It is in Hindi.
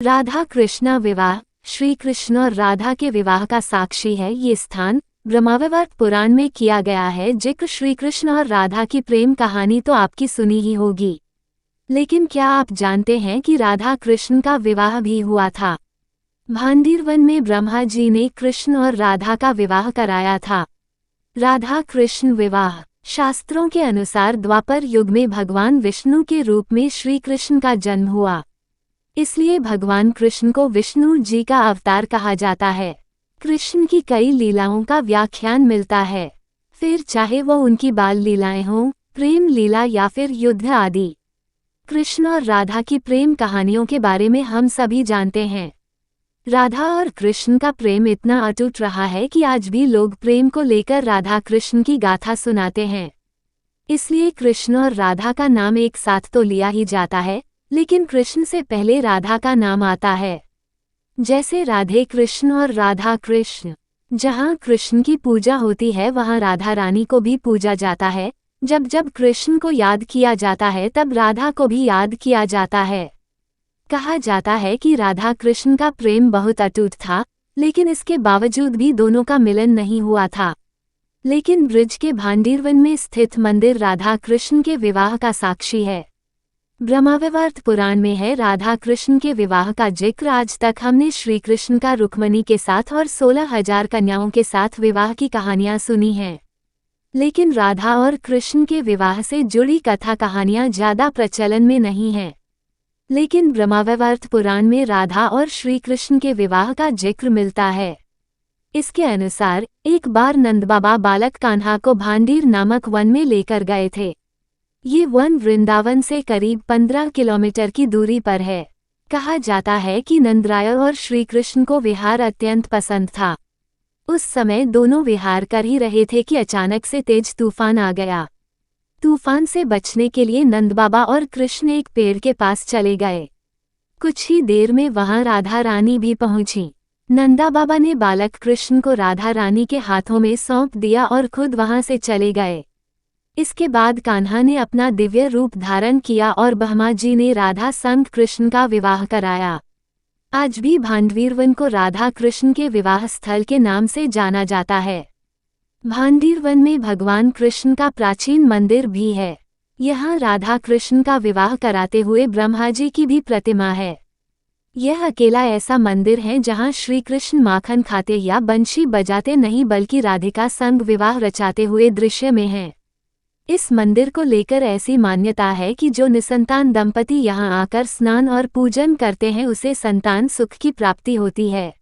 राधा कृष्ण विवाह श्री कृष्ण और राधा के विवाह का साक्षी है ये स्थान। ब्रह्मावैवर्त पुराण में किया गया है जिक्र श्री कृष्ण और राधा की प्रेम कहानी तो आपकी सुनी ही होगी, लेकिन क्या आप जानते हैं कि राधा कृष्ण का विवाह भी हुआ था। भांडीर वन में ब्रह्मा जी ने कृष्ण और राधा का विवाह कराया था। राधा कृष्ण विवाह शास्त्रों के अनुसार द्वापर युग में भगवान विष्णु के रूप में श्री कृष्ण का जन्म हुआ, इसलिए भगवान कृष्ण को विष्णु जी का अवतार कहा जाता है। कृष्ण की कई लीलाओं का व्याख्यान मिलता है, फिर चाहे वो उनकी बाल लीलाएं हों, प्रेम लीला या फिर युद्ध आदि। कृष्ण और राधा की प्रेम कहानियों के बारे में हम सभी जानते हैं। राधा और कृष्ण का प्रेम इतना अटूट रहा है कि आज भी लोग प्रेम को लेकर राधा कृष्ण की गाथा सुनाते हैं। इसलिए कृष्ण और राधा का नाम एक साथ तो लिया ही जाता है, लेकिन कृष्ण से पहले राधा का नाम आता है। जैसे राधे कृष्ण और राधा कृष्ण। जहाँ कृष्ण की पूजा होती है वहाँ राधा रानी को भी पूजा जाता है। जब जब कृष्ण को याद किया जाता है तब राधा को भी याद किया जाता है। कहा जाता है कि राधा कृष्ण का प्रेम बहुत अटूट था, लेकिन इसके बावजूद भी दोनों का मिलन नहीं हुआ था। लेकिन ब्रज के भांडीर वन में स्थित मंदिर राधा कृष्ण के विवाह का साक्षी है। ब्रह्मावैवर्त पुराण में है राधा कृष्ण के विवाह का जिक्र। आज तक हमने श्री कृष्ण का रुक्मिणी के साथ और 16,000 कन्याओं के साथ विवाह की कहानियां सुनी हैं, लेकिन राधा और कृष्ण के विवाह से जुड़ी कथा कहानियां ज्यादा प्रचलन में नहीं हैं। लेकिन ब्रह्मावैवर्त पुराण में राधा और श्री कृष्ण के विवाह का जिक्र मिलता है। इसके अनुसार एक बार नंदबाबा बालक कान्हा को भांडीर नामक वन में लेकर गए थे। ये वन वृंदावन से करीब 15 किलोमीटर की दूरी पर है। कहा जाता है कि नंदराय और श्री कृष्ण को विहार अत्यंत पसंद था। उस समय दोनों विहार कर ही रहे थे कि अचानक से तेज तूफान आ गया। तूफान से बचने के लिए नंदबाबा और कृष्ण एक पेड़ के पास चले गए। कुछ ही देर में वहां राधा रानी भी पहुंची। नंदा बाबा ने बालक कृष्ण को राधा रानी के हाथों में सौंप दिया और खुद वहां से चले गए। इसके बाद कान्हा ने अपना दिव्य रूप धारण किया और ब्रह्मा जी ने राधा संग कृष्ण का विवाह कराया। आज भी भांडवीर वन को राधा कृष्ण के विवाह स्थल के नाम से जाना जाता है। भांडीर वन में भगवान कृष्ण का प्राचीन मंदिर भी है। यहाँ राधा कृष्ण का विवाह कराते हुए ब्रह्मा जी की भी प्रतिमा है। यह अकेला ऐसा मंदिर है जहाँ श्री कृष्ण माखन खाते या बंशी बजाते नहीं बल्कि राधिका संग विवाह रचाते हुए दृश्य में हैं। इस मंदिर को लेकर ऐसी मान्यता है कि जो निसंतान दंपति यहाँ आकर स्नान और पूजन करते हैं उसे संतान सुख की प्राप्ति होती है।